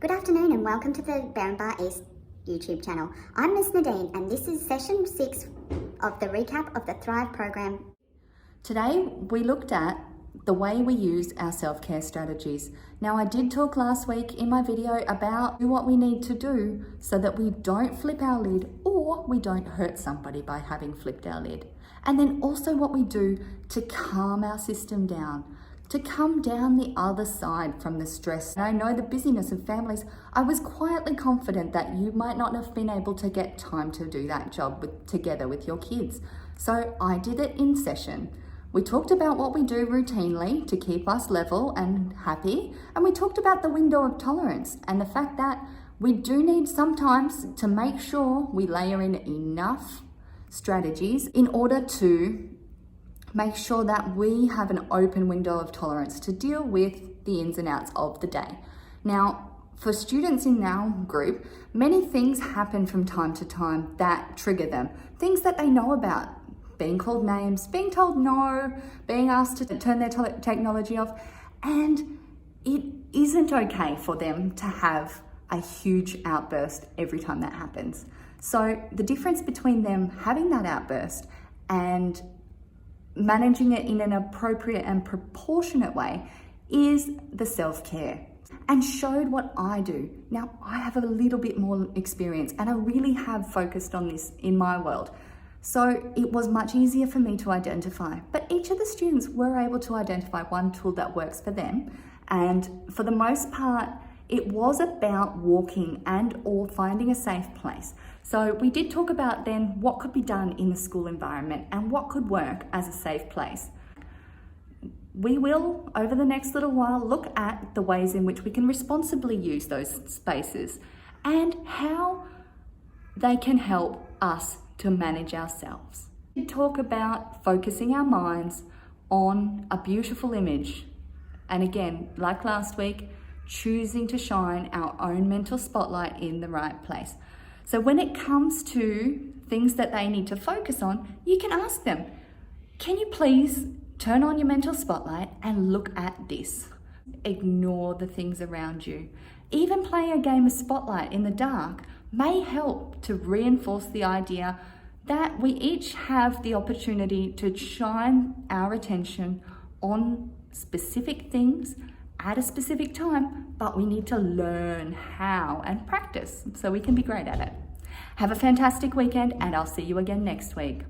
Good afternoon and welcome to the Barrenbar East YouTube channel. I'm Miss Nadine and this is session 6 of the recap of the Thrive program. Today we looked at the way we use our self-care strategies. Now I did talk last week in my video about what we need to do so that we don't flip our lid or we don't hurt somebody by having flipped our lid. And then also what we do to calm our system down, to come down the other side from the stress. And I know the busyness of families, I was quietly confident that you might not have been able to get time to do that job together with your kids. So I did it in session. We talked about what we do routinely to keep us level and happy. And we talked about the window of tolerance and the fact that we do need sometimes to make sure we layer in enough strategies in order to make sure that we have an open window of tolerance to deal with the ins and outs of the day. Now, for students in our group, many things happen from time to time that trigger them. Things that they know about, being called names, being told no, being asked to turn their technology off, and it isn't okay for them to have a huge outburst every time that happens. So the difference between them having that outburst and managing it in an appropriate and proportionate way is the self-care, and showed what I do. Now, I have a little bit more experience and I really have focused on this in my world. So it was much easier for me to identify, but each of the students were able to identify one tool that works for them. And for the most part, it was about walking and or finding a safe place. So we did talk about then what could be done in the school environment and what could work as a safe place. We will, over the next little while, look at the ways in which we can responsibly use those spaces and how they can help us to manage ourselves. We talk about focusing our minds on a beautiful image. And again, like last week, choosing to shine our own mental spotlight in the right place. So when it comes to things that they need to focus on, you can ask them, can you please turn on your mental spotlight and look at this? Ignore the things around you. Even playing a game of spotlight in the dark may help to reinforce the idea that we each have the opportunity to shine our attention on specific things at a specific time, but we need to learn how and practice so we can be great at it. Have a fantastic weekend and I'll see you again next week.